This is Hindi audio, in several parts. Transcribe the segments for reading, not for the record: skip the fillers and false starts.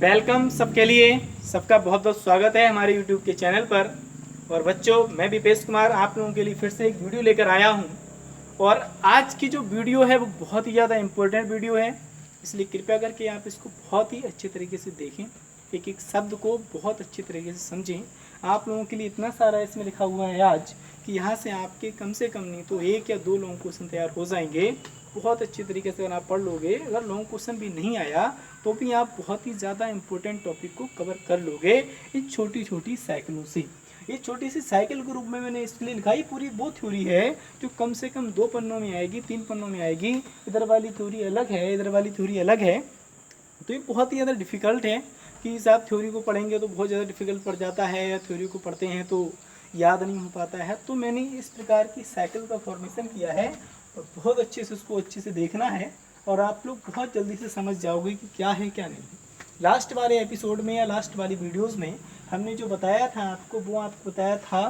वेलकम सबके लिए। सबका बहुत बहुत स्वागत है हमारे YouTube के चैनल पर। और बच्चों, मैं विपेश कुमार आप लोगों के लिए फिर से एक वीडियो लेकर आया हूं। और आज की जो वीडियो है वो बहुत ही ज़्यादा इम्पोर्टेंट वीडियो है, इसलिए कृपया करके आप इसको बहुत ही अच्छे तरीके से देखें, एक एक शब्द को बहुत अच्छे तरीके से समझें। आप लोगों के लिए इतना सारा इसमें लिखा हुआ है आज कि यहाँ से आपके कम से कम नहीं तो 1 या 2 लॉन्ग क्वेश्चन तैयार हो जाएंगे। बहुत अच्छे तरीके से अगर आप पढ़ लोगे, अगर लॉन्ग क्वेश्चन भी नहीं आया तो भी आप बहुत ही ज़्यादा इंपॉर्टेंट टॉपिक को कवर कर लोगे इन छोटी छोटी साइकिलों से। ये छोटी सी साइकिल के रूप में मैंने इसलिए लिखा, ये पूरी वो थ्योरी है जो कम से कम 2 पन्नों में आएगी, 3 पन्नों में आएगी। इधर वाली थ्योरी अलग है, इधर वाली थ्योरी अलग है। तो ये बहुत ही ज़्यादा डिफ़िकल्ट है कि आप थ्योरी को पढ़ेंगे तो बहुत ज़्यादा डिफ़िकल्ट पड़ जाता है, या थ्योरी को पढ़ते हैं तो याद नहीं हो पाता है। तो मैंने इस प्रकार की साइकिल का फॉर्मेशन किया है और बहुत अच्छे से उसको अच्छे से देखना है और आप लोग बहुत जल्दी से समझ जाओगे कि क्या है क्या नहीं है। लास्ट वाले एपिसोड में या लास्ट वाली वीडियोज़ में हमने जो बताया था आपको, वो आपको बताया था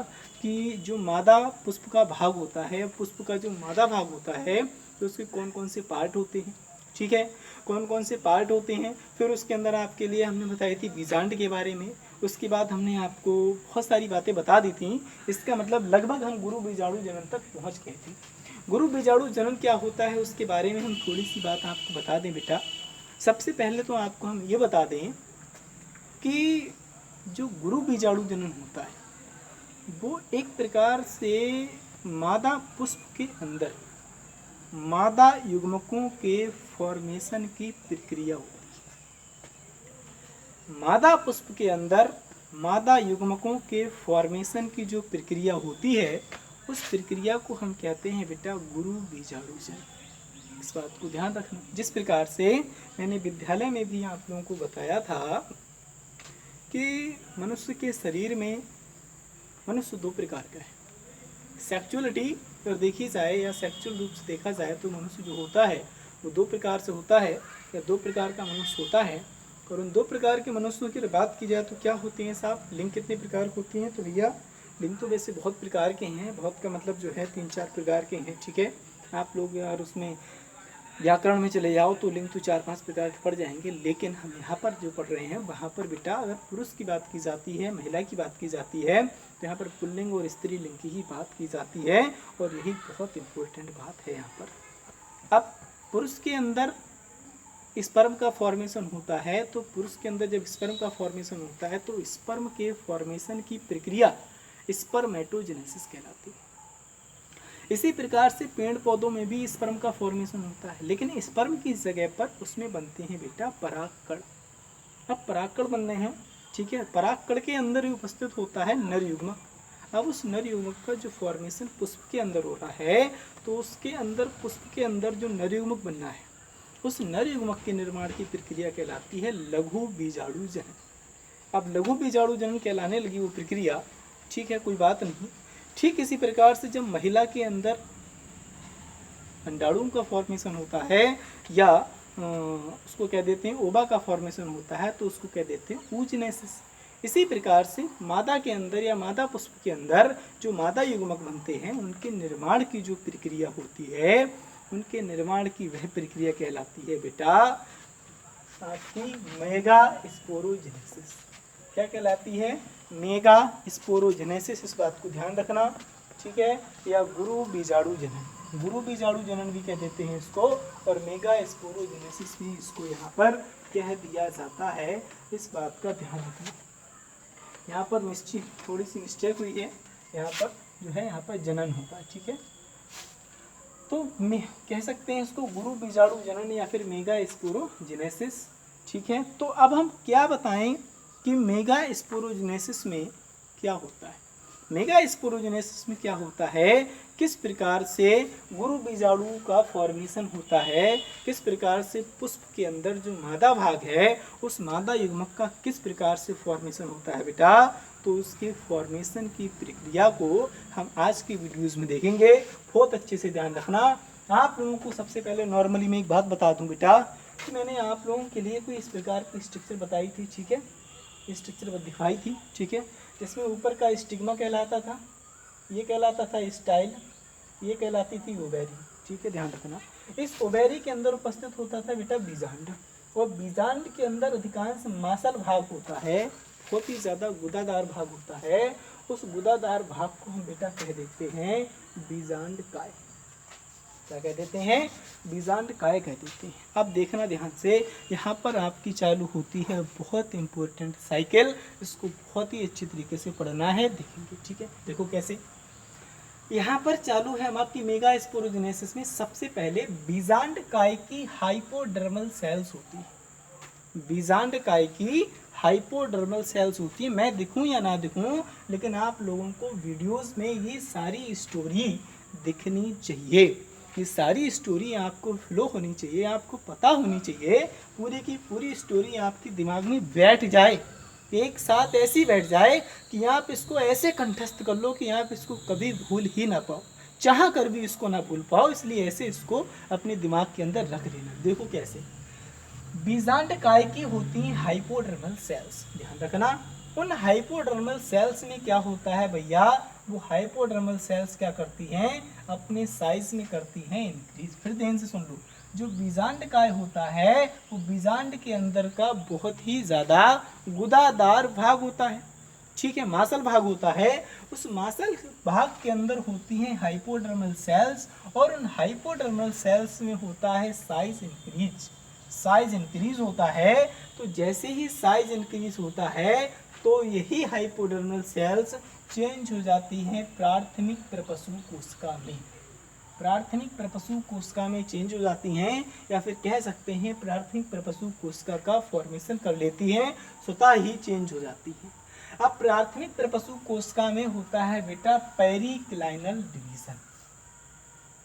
कि जो मादा पुष्प का भाग होता है, पुष्प का जो मादा भाग होता है, तो उसके कौन कौन से पार्ट होते हैं, ठीक है, कौन कौन से पार्ट होते हैं। फिर उसके अंदर आपके लिए हमने बताई थी बीजांड के बारे में। उसके बाद हमने आपको बहुत सारी बातें बता दी थी। इसका मतलब लगभग हम गुरु बीजाणु जनन तक पहुंच गए थे। गुरु बीजाणु जनन क्या होता है उसके बारे में हम थोड़ी सी बात आपको बता दें बेटा। सबसे पहले तो आपको हम ये बता दें कि जो गुरु बीजाणु जनन होता है वो एक प्रकार से मादा पुष्प के अंदर मादा युग्मकों के फॉर्मेशन की प्रक्रिया होती है। मादा पुष्प के अंदर मादा युग्मकों के फॉर्मेशन की जो प्रक्रिया होती है, उस प्रक्रिया को हम कहते हैं बेटा गुरु बीजाणु जनन। इस बात को ध्यान रखना। जिस प्रकार से मैंने विद्यालय में भी आप लोगों को बताया था कि मनुष्य के शरीर में मनुष्य 2 प्रकार का है। सेक्सुअलिटी अगर देखी जाए या सेक्सुअल रूप से देखा जाए तो मनुष्य जो होता है वो 2 प्रकार से होता है, या 2 प्रकार का मनुष्य होता है। और उन 2 प्रकार के मनुष्यों की बात की जाए तो क्या होते हैं साहब, लिंग कितने प्रकार के होती हैं? तो भैया लिंग तो वैसे बहुत प्रकार के हैं, बहुत का मतलब जो है 3-4 प्रकार के हैं, ठीक है। आप लोग यार उसमें व्याकरण में चले जाओ तो लिंग तो 4-5 प्रकार के पड़ जाएंगे, लेकिन हम यहाँ पर जो पढ़ रहे हैं वहाँ पर बेटा अगर पुरुष की बात की जाती है, महिला की बात की जाती है, तो यहाँ पर पुल्लिंग और स्त्रीलिंग की ही बात की जाती है। और यही बहुत इम्पोर्टेंट बात है यहाँ पर। अब पुरुष के अंदर स्पर्म का फॉर्मेशन होता है, तो पुरुष के अंदर जब स्पर्म का फॉर्मेशन होता है तो स्पर्म के फॉर्मेशन की प्रक्रिया स्पर्मेटोजेनेसिस कहलाती है। इसी प्रकार से पेड़ पौधों में भी स्पर्म का फॉर्मेशन होता है, लेकिन स्पर्म की जगह पर उसमें बनते हैं बेटा परागकण। अब परागकण बनने हैं, ठीक है। परागकण के अंदर ही उपस्थित होता है नर युग्मक। अब उस नर युग्मक का जो फॉर्मेशन पुष्प के अंदर हो रहा है, तो उसके अंदर पुष्प के अंदर जो नर युग्मक बनना है, उस नर युग्मक के निर्माण की प्रक्रिया कहलाती है लघु बीजाणु जनन। अब लघु बीजाणु जनन कहलाने लगी वो प्रक्रिया, ठीक है, कोई बात नहीं। ठीक इसी प्रकार से जब महिला के अंदर अंडाणु का फॉर्मेशन होता है, या उसको कह देते हैं ओवा का फॉर्मेशन होता है, तो उसको कह देते हैं oogenesis। इसी प्रकार से मादा के अंदर या मादा पुष्प के अंदर जो मादा युग्मक बनते हैं, उनके निर्माण की जो प्रक्रिया होती है, उनके निर्माण की वह प्रक्रिया कहलाती है बेटा आपकी मेगा स्पोरोजेनेसिस। क्या कहलाती है? Mega sporogenesis. इस बात को ध्यान रखना, ठीक है। या गुरु बीजाणु जनन, गुरु बीजाणु जनन भी कह देते हैं इसको, और मेगा स्पोरोजेनेसिस भी इसको यहाँ पर कह दिया जाता है। इस बात का ध्यान रखना। यहाँ पर निश्चित थोड़ी सी मिस्टेक हुई है, यहाँ पर जो है यहाँ पर जनन होगा, ठीक है। तो कह सकते हैं इसको गुरु बीजाणु जनन या फिर मेगा स्पोरोजेनेसिस, ठीक है। तो अब हम क्या बताएं कि मेगा स्पोरोजेनेसिस में क्या होता है। मेगा स्पोरोजेनेसिस में क्या होता है, किस प्रकार से गुरु बीजाणु का फॉर्मेशन होता है, किस प्रकार से पुष्प के अंदर जो मादा भाग है उस मादा युग्मक का किस प्रकार से फॉर्मेशन होता है बेटा, तो उसके फॉर्मेशन की प्रक्रिया को हम आज की वीडियोज़ में देखेंगे। बहुत अच्छे से ध्यान रखना। आप लोगों को सबसे पहले नॉर्मली मैं एक बात बता दूं बेटा कि मैंने आप लोगों के लिए कोई इस प्रकार की स्ट्रक्चर बताई थी, ठीक है, स्ट्रक्चर दिखाई थी, ठीक है। जिसमें ऊपर का स्टिग्मा कहलाता था, ये कहलाता था स्टाइल, ये कहलाती थी ओवेरी, ठीक है, ध्यान रखना। इस ओवेरी के अंदर उपस्थित होता था बेटा बीजांड, और बीजांड के अंदर अधिकांश मांसल भाग होता है, बहुत ही ज्यादा गुदादार भाग होता है। उस गुदादार भाग को हम बेटा कह देते हैं बीजांड काय। क्या कह देते हैं? बीजांड काय कह देते हैं। अब देखना ध्यान से, यहाँ पर आपकी चालू होती है बहुत इंपॉर्टेंट साइकिल। इसको बहुत ही अच्छी तरीके से पढ़ना है, देखेंगे, ठीक है। देखो कैसे यहाँ पर चालू है हम आपकी मेगा स्पोरोजेनेसिस में। सबसे पहले बीजांड काय की हाइपोडर्मल सेल्स होती है। बीजांड काय की हाइपोडर्मल सेल्स होती है। मैं दिखूं या ना दिखूं, लेकिन आप लोगों को वीडियोस में ये सारी स्टोरी दिखनी चाहिए। ये सारी स्टोरी आपको फ्लो होनी चाहिए, आपको पता होनी चाहिए। पूरी की पूरी स्टोरी आपके दिमाग में बैठ जाए, एक साथ ऐसी बैठ जाए कि आप इसको ऐसे कंठस्थ कर लो कि आप इसको कभी भूल ही ना पाओ, चाह कर भी इसको ना भूल पाओ। इसलिए ऐसे इसको अपने दिमाग के अंदर रख लेना। देखो कैसे बीजांड काय की होती हैं हाइपोडर्मल सेल्स। ध्यान रखना, उन हाइपोडर्मल सेल्स में क्या होता है भैया, वो हाइपोडर्मल सेल्स क्या करती हैं, अपने साइज में करती हैं इंक्रीज। फिर ध्यान से सुन लो, जो बीजांड काय होता है वो बीजांड के अंदर का बहुत ही ज्यादा गुदादार भाग होता है, ठीक है, मांसल भाग होता है। उस मांसल भाग के अंदर होती हैं हाइपोडर्मल सेल्स, और उन हाइपोडर्मल सेल्स में होता है साइज इंक्रीज। साइज इंक्रीज होता है, तो जैसे ही साइज इंक्रीज होता है तो यही हाइपोडर्मल सेल्स चेंज हो जाती हैं प्राथमिक प्रपशु कोशिका में। प्राथमिक प्रपशु कोशिका में चेंज हो जाती हैं, या फिर कह सकते हैं प्राथमिक प्रपशु कोशिका का फॉर्मेशन कर लेती हैं, स्वतः ही चेंज हो जाती है। अब प्राथमिक प्रपशु कोशिका में होता है बेटा periclinal division.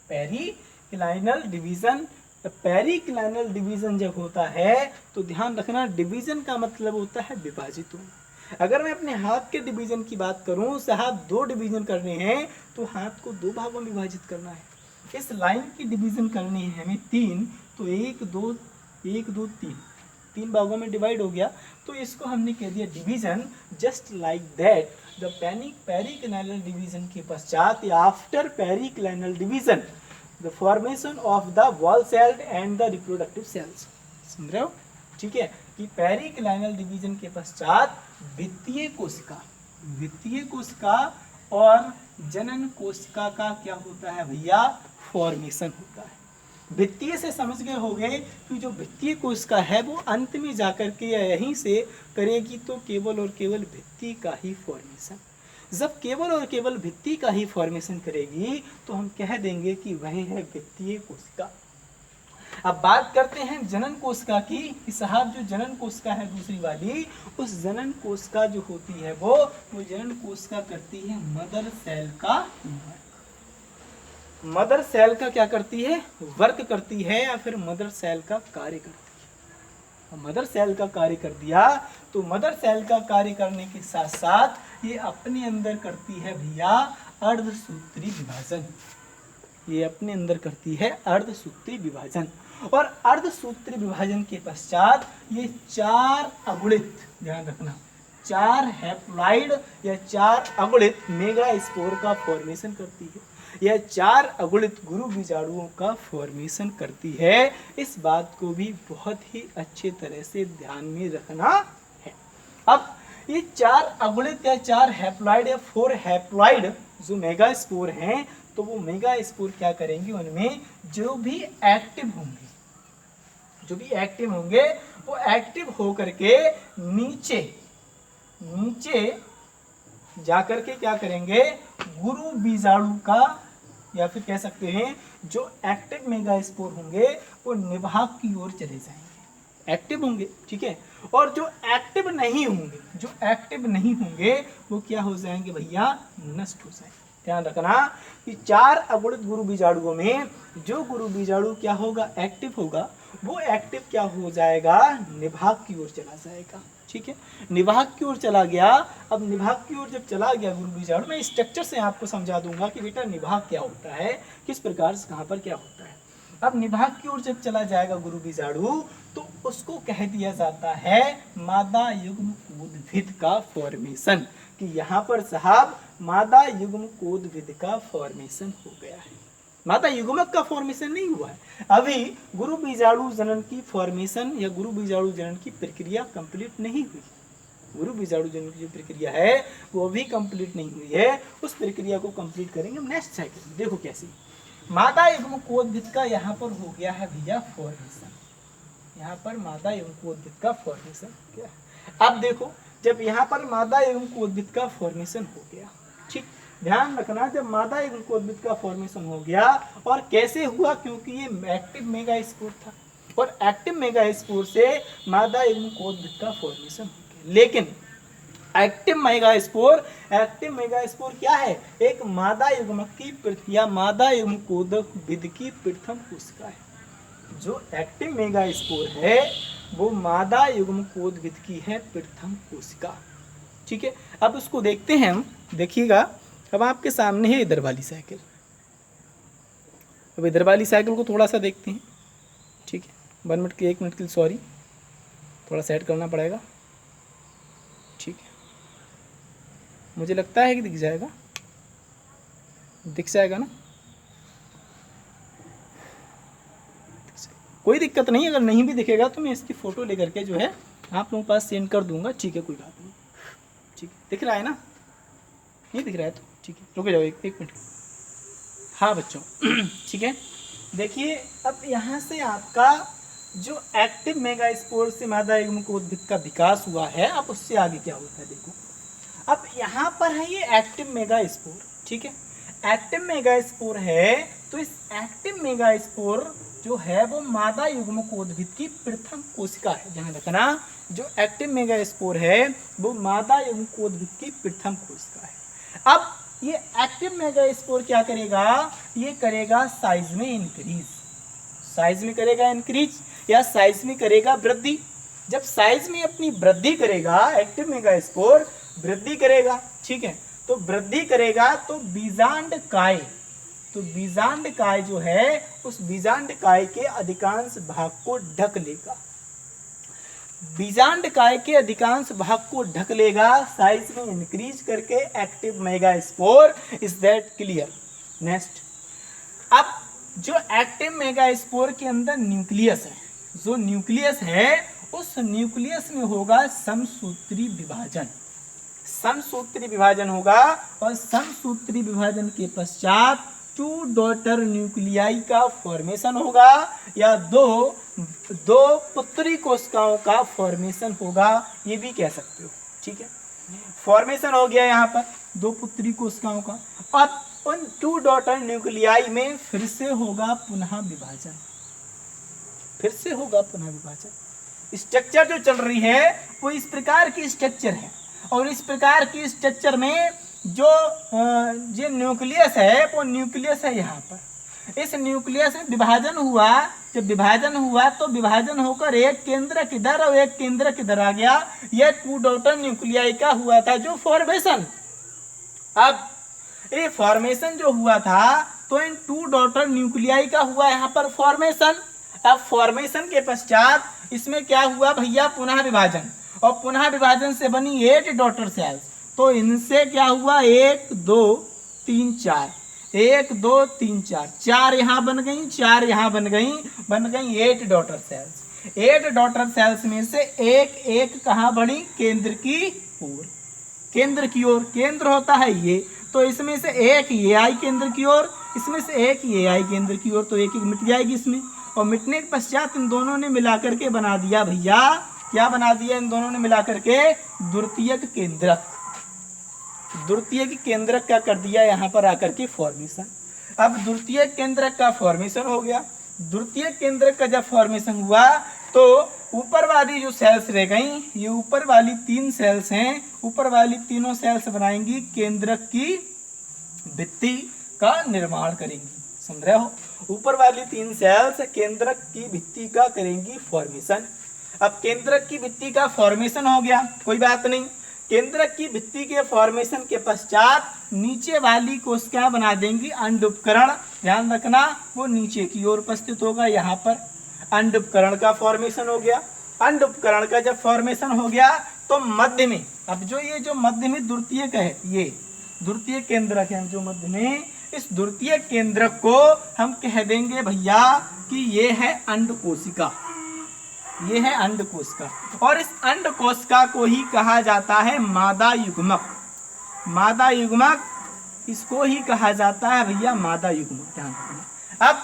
Periclinal division, periclinal division जब होता है तो ध्यान रखना, डिवीजन का मतलब होता है विभाजित होना। अगर मैं अपने हाथ के डिवीजन की बात करूं, साहब 2 डिवीजन करने हैं तो हाथ को 2 भागों में विभाजित करना है। इस लाइन की डिवीजन करनी है हमें 3, तो 1 2 3 भागों में डिवाइड हो गया, तो इसको हमने कह दिया division. Just like that the periclinal division के पश्चात या after periclinal division the formation of the wall cell and the reproductive cells. समझ रहे हो, ठीक है, कि पेरिक्लाइनल डिवीजन के पश्चात वित्तीय कोशिका और जनन कोशिका का क्या होता है भैया, फॉर्मेशन होता है। वित्तीय से समझ गए होंगे कि जो वित्तीय कोशिका है वो अंत में जाकर के या यहीं से करेगी तो केवल और केवल भित्ति का ही फॉर्मेशन। जब केवल और केवल भित्ति का ही फॉर्मेशन करेगी तो हम कह देंगे कि वह है वित्तीय कोशिका। अब बात करते हैं जनन कोशिका की, कि साहब जो जनन कोशिका है दूसरी वाली, उस जनन कोशिका जो होती है वो जनन कोशिका करती है मदर सेल का वर्क। मदर सेल का क्या करती है, वर्क करती है, या फिर मदर सेल का कार्य करती है। मदर सेल का कार्य कर दिया तो मदर सेल का कार्य करने के साथ साथ ये अपने अंदर करती है भैया अर्धसूत्री विभाजन। ये अपने अंदर करती है अर्धसूत्री विभाजन, और अर्धसूत्री विभाजन के पश्चात ये 4 अगुणित, ध्यान रखना, 4 हैप्लॉइड या 4 अगुणित मेगास्पोर का फॉर्मेशन करती है। यह 4 अगुणित गुरु बीजाणुओं का फॉर्मेशन करती है। इस बात को भी बहुत ही अच्छे तरह से ध्यान में रखना है। अब ये 4 अगुणित या 4 हैप्लॉइड या 4 हैप्लॉइड जो मेगास्पोर हैं, तो वो मेगास्पोर क्या करेंगे, उनमें जो भी एक्टिव होंगे वो एक्टिव होकर के नीचे जाकर के क्या करेंगे, गुरु बीजाणु का, या फिर कह सकते हैं जो एक्टिव मेगास्पोर होंगे वो निभाग की ओर चले जाएंगे, एक्टिव होंगे, ठीक है। और जो एक्टिव नहीं होंगे वो क्या हो जाएंगे भैया, नष्ट हो जाएंगे। ध्यान रखना कि 4 अगुणित गुरु बीजाणुओं में जो गुरु बीजाणु क्या होगा, एक्टिव होगा, वो एक्टिव क्या हो जाएगा, निभाग की ओर चला जाएगा, ठीक है। निभाग की ओर चला गया। अब निभाग की ओर जब चला गया गुरु बीजाणु, मैं स्ट्रक्चर से आपको समझा दूंगा कि बेटा निभाग क्या होता है, किस प्रकार से कहाँ पर क्या होता है। अब निभाग की ओर जब चला जाएगा गुरु बीजाणु तो उसको कह दिया जाता है मादा युग्म उद्भिद का फॉर्मेशन, कि यहाँ पर साहब मादा युग्म कोदविद का फॉर्मेशन हो गया है। मादा युग्मक का फॉर्मेशन नहीं हुआ है। अभी गुरु बीजाणु जनन की फॉर्मेशन या गुरु बीजाणु जनन की प्रक्रिया कंप्लीट नहीं हुई। गुरु बीजाणु जनन की जो प्रक्रिया है वो अभी कंप्लीट नहीं हुई है। उस प्रक्रिया को कंप्लीट करेंगे हम नेक्स्ट साइकिल में। देखो कैसे मादा युग्मकोद्भिद का यहाँ पर हो गया है भैया फॉर्मेशन। यहाँ पर मादा युग्मकोद्भिद का फॉर्मेशन क्या है। अब देखो जब यहाँ पर मादा युग्मकोद्भिद का फॉर्मेशन हो गया, ठीक, ध्यान रखना, जब मादा युग्मकोद्भिद का फॉर्मेशन हो गया और कैसे हुआ, क्योंकि ये एक्टिव मेगास्पोर था और एक्टिव मेगास्पोर से मादा युग्मकोद्भिद का फॉर्मेशन हो गया। लेकिन एक्टिव मेगास्पोर क्या है, एक मादा युग्मक की या मादा युग्मकोद्भिद की प्रथम कोशिका है। जो एक्टिव मेगास्पोर है वो मादा युग्मकोद्भिद की है प्रथम कोशिका, ठीक है। अब उसको देखते हैं हम, देखिएगा अब आपके सामने है इधर वाली साइकिल। अब इधर वाली साइकिल को थोड़ा सा देखते हैं, ठीक है। 1 मिनट के 1 मिनट के लिए सॉरी, थोड़ा सेट करना पड़ेगा, ठीक है। मुझे लगता है कि दिख जाएगा ना, कोई दिक्कत नहीं। अगर नहीं भी दिखेगा तो मैं इसकी फ़ोटो लेकर के जो है आप लोगों के पास सेंड कर दूंगा, ठीक है, कोई बात नहीं, ठीक है। दिख रहा है ना, नहीं दिख रहा है तो ठीक है, रुक जाओ एक मिनट। हाँ बच्चों ठीक है, देखिए अब यहाँ से आपका जो एक्टिव मेगास्पोर से मादा युग्मकोद्भिद का विकास हुआ है, अब उससे आगे क्या होता है देखो। अब यहाँ पर है ये एक्टिव मेगास्पोर, ठीक है, एक्टिव मेगास्पोर है, तो इस एक्टिव मेगास्पोर जो है वो मादा युग्मकोद्भिद की प्रथम कोशिका है। ध्यान रखना, जो एक्टिव मेगास्पोर है वो मादा युग्मकोद्भिद की प्रथम कोशिका है। अब ये एक्टिव मेगास्पोर क्या करेगा, ये करेगा साइज में इंक्रीज, साइज में करेगा इंक्रीज या साइज में करेगा वृद्धि। जब साइज में अपनी वृद्धि करेगा, एक्टिव मेगास्पोर वृद्धि करेगा, ठीक है, तो वृद्धि करेगा तो बीजांडकाय, तो बीजांडकाय जो है उस बीजांडकाय के अधिकांश भाग को ढक लेगा, बीजांडकाय के अधिकांश भाग को ढक लेगा साइज में इंक्रीज करके active megaspore. Is that clear? Next, अब जो एक्टिव मेगास्पोर के अंदर न्यूक्लियस है, जो न्यूक्लियस है उस न्यूक्लियस में होगा समसूत्री विभाजन, समसूत्री विभाजन होगा और समसूत्री विभाजन के पश्चात 2 डॉटर न्यूक्लियाई का फॉर्मेशन होगा या दो पुत्री कोशिकाओं का फॉर्मेशन होगा, ये भी कह सकते हो, ठीक है। फॉर्मेशन हो गया यहाँ पर 2 पुत्री कोशिकाओं का, और उन 2 डॉटर न्यूक्लियाई में फिर से होगा पुनः विभाजन, फिर से होगा पुनः विभाजन। स्ट्रक्चर जो चल रही है वो इस प्रकार की स्ट्रक्चर है, और इस प्रकार की स्ट्रक्चर में जो न्यूक्लियस है वो न्यूक्लियस है यहाँ पर। इस न्यूक्लियस में विभाजन हुआ, जब विभाजन हुआ तो विभाजन होकर एक केंद्र किधर और एक केंद्र किधर आ गया, यह 2 डॉटर न्यूक्लियाई का हुआ था जो फॉर्मेशन। अब ये फॉर्मेशन जो हुआ था तो इन 2 डॉटर न्यूक्लियाई का हुआ यहाँ पर फॉर्मेशन। अब फॉर्मेशन के पश्चात इसमें क्या हुआ भैया, पुनः विभाजन, और पुनः विभाजन से बनी 8 डॉटर सेल्स। तो इनसे क्या हुआ, 1 2 3 4, 1 2 3 4, 4 यहाँ बन गई, 4 यहाँ बन गई 8 डॉटर सेल्स। 8 डॉटर सेल्स में से एक कहाँ बढ़ी, केंद्र की ओर, केंद्र की ओर, केंद्र होता है ये, तो इसमें से एक ये आई केंद्र की ओर, इसमें से एक ये आई केंद्र की ओर, तो एक मिट जाएगी इसमें, और मिटने के पश्चात इन दोनों ने मिलाकर के बना दिया भैया, क्या बना दिया इन दोनों ने मिलाकर के, द्वितीयक केंद्रक। द्वितीयक केंद्रक क्या कर दिया यहाँ पर आकर के फॉर्मेशन। अब द्वितीयक केंद्रक का फॉर्मेशन हो गया। द्वितीयक केंद्रक का जब फॉर्मेशन हुआ तो ऊपर वाली जो सेल्स रह गई, ये ऊपर वाली 3 सेल्स हैं, ऊपर वाली तीनों सेल्स बनाएंगी केंद्रक की भित्ति का निर्माण करेंगी, समझ रहे हो। ऊपर वाली 3 सेल्स केंद्रक की भित्ति का करेंगी फॉर्मेशन। अब केंद्रक की भित्ति का फॉर्मेशन हो गया, कोई बात नहीं। केंद्रक की भित्ति के फॉर्मेशन के पश्चात नीचे वाली कोशिकाएं बना देंगी अंडउपकरण। ध्यान रखना, वो नीचे की ओर उपस्थित होगा, यहाँ पर अंडउपकरण का फॉर्मेशन हो गया। अंडउपकरण का जब फॉर्मेशन हो गया तो मध्य में, अब जो ये जो मध्य में द्वितीयक है, ये द्वितीय केंद्रक है जो मध्य में, इस द्वितीय केंद्रक को हम कह देंगे भैया कि ये है अंड कोशिका, ये है अंड कोशिका। और इस अंड कोशिका को ही कहा जाता है मादा युग्मक। मादा युग्मक इसको ही कहा जाता है भैया मादा युग्मक। ध्यान रखना। अब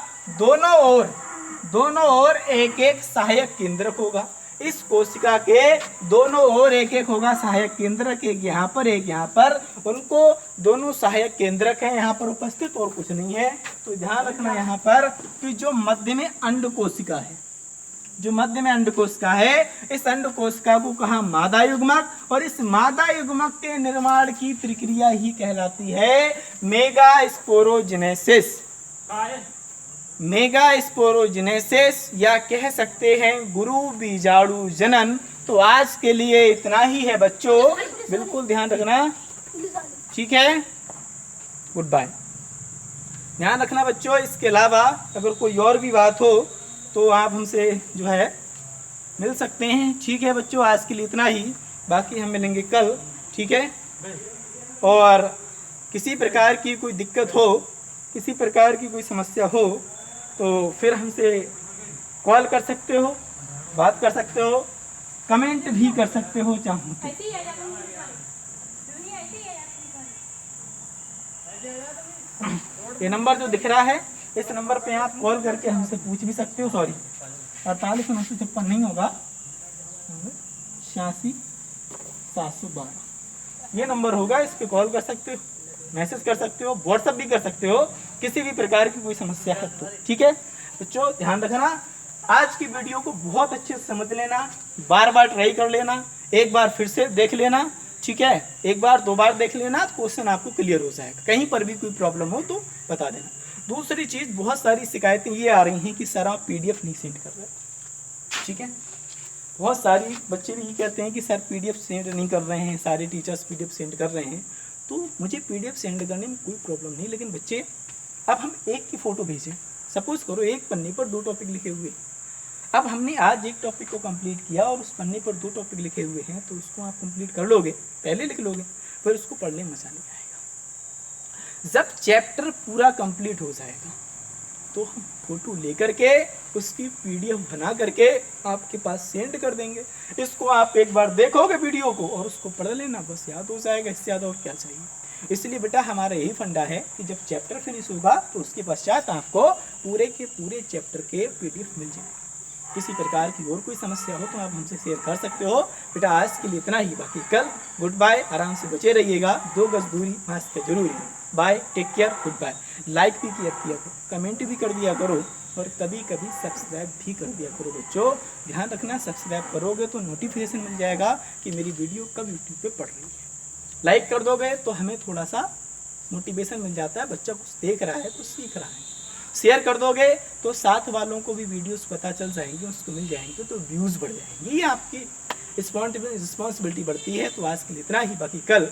दोनों ओर एक एक सहायक केंद्रक होगा। इस कोशिका के दोनों ओर एक एक होगा सहायक केंद्रक, एक यहाँ पर एक यहाँ पर। उनको दोनों सहायक केंद्रक हैं यहाँ पर उपस्थित, और कुछ नहीं है। तो ध्यान रखना यहाँ पर कि जो मध्य में अंड कोशिका है, जो मध्य में अंड कोशिका है, इस अंड कोशिका को कहा मादा युग्मक। और इस मादा युग्मक के निर्माण की प्रक्रिया ही कहलाती है मेगास्पोरोजेनेसिस। मेगास्पोरोजेनेसिस या कह सकते हैं गुरु बीजाणु जनन। तो आज के लिए इतना ही है बच्चों, बिल्कुल ध्यान रखना, ठीक है। Goodbye. ध्यान रखना बच्चों। इसके अलावा अगर कोई और भी बात हो तो आप हमसे जो है मिल सकते हैं, ठीक है बच्चों। आज के लिए इतना ही, बाकी हम मिलेंगे कल, ठीक है। और किसी प्रकार की कोई दिक्कत हो, किसी प्रकार की कोई समस्या हो तो फिर हमसे कॉल कर सकते हो, बात कर सकते हो, कमेंट भी कर सकते हो चाहो तो। ये नंबर जो दिख रहा है, इस नंबर पे आप कॉल करके हमसे पूछ भी सकते हो। सॉरी 48 नहीं होगा, 86 712 ये नंबर होगा। इस पे कॉल कर सकते हो, मैसेज कर सकते हो, व्हाट्सएप भी कर सकते हो, किसी भी प्रकार की कोई समस्या है तो, ठीक है बच्चों। ध्यान रखना, आज की वीडियो को बहुत अच्छे से समझ लेना, बार बार ट्राई कर लेना, एक बार फिर से देख लेना, ठीक है। एक बार दो बार देख लेना, क्वेश्चन आपको क्लियर हो जाएगा। कहीं पर भी कोई प्रॉब्लम हो तो बता देना। दूसरी चीज़, बहुत सारी शिकायतें ये आ रही हैं कि सर आप PDF नहीं सेंड कर रहे, ठीक है। बहुत सारी बच्चे भी कहते हैं कि सर PDF सेंड नहीं कर रहे हैं, सारे टीचर्स PDF सेंड कर रहे हैं। तो मुझे PDF सेंड करने में कोई प्रॉब्लम नहीं, लेकिन बच्चे अब हम एक की फ़ोटो भेजें, सपोज करो एक पन्ने पर 2 टॉपिक लिखे हुए, अब हमने आज एक टॉपिक को कंप्लीट किया और उस पन्ने पर 2 टॉपिक लिखे हुए हैं, तो उसको आप कंप्लीट कर लोगे, पहले लिख लोगे, फिर उसको पढ़ने में मजा नहीं आएगा। जब चैप्टर पूरा कंप्लीट हो जाएगा तो हम फोटो लेकर के उसकी PDF बना करके आपके पास सेंड कर देंगे। इसको आप एक बार देखोगे वीडियो को और उसको पढ़ लेना, बस याद हो जाएगा, इससे ज़्यादा और क्या चाहिए। इसलिए बेटा हमारा यही फंडा है कि जब चैप्टर फिनिश होगा तो उसके पश्चात आपको पूरे के पूरे चैप्टर के PDF मिल जाए। किसी प्रकार की और कोई समस्या हो तो आप हमसे शेयर कर सकते हो। बेटा आज के लिए इतना ही, बाकी कल। गुड बाय, आराम से बचे रहिएगा, 2 गज दूरी मास्क है जरूरी है। Bye, take care, goodbye. Like भी किया करो, कमेंट भी कर दिया करो, और कभी कभी सब्सक्राइब भी कर दिया करो बच्चों। ध्यान रखना, सब्सक्राइब करोगे तो नोटिफिकेशन मिल जाएगा कि मेरी वीडियो कब यूट्यूब पे पड़ रही है। लाइक कर दोगे तो हमें थोड़ा सा मोटिवेशन मिल जाता है, बच्चा कुछ देख रहा है तो सीख रहा है। शेयर कर दोगे तो साथ वालों को भी वीडियोस पता चल जाएंगे, उसको मिल जाएंगे, तो व्यूज़ बढ़ जाएंगे। ये आपकी रिस्पॉन्सिबिलिटी बढ़ती है। तो आज के लिए इतना ही, बाकी कल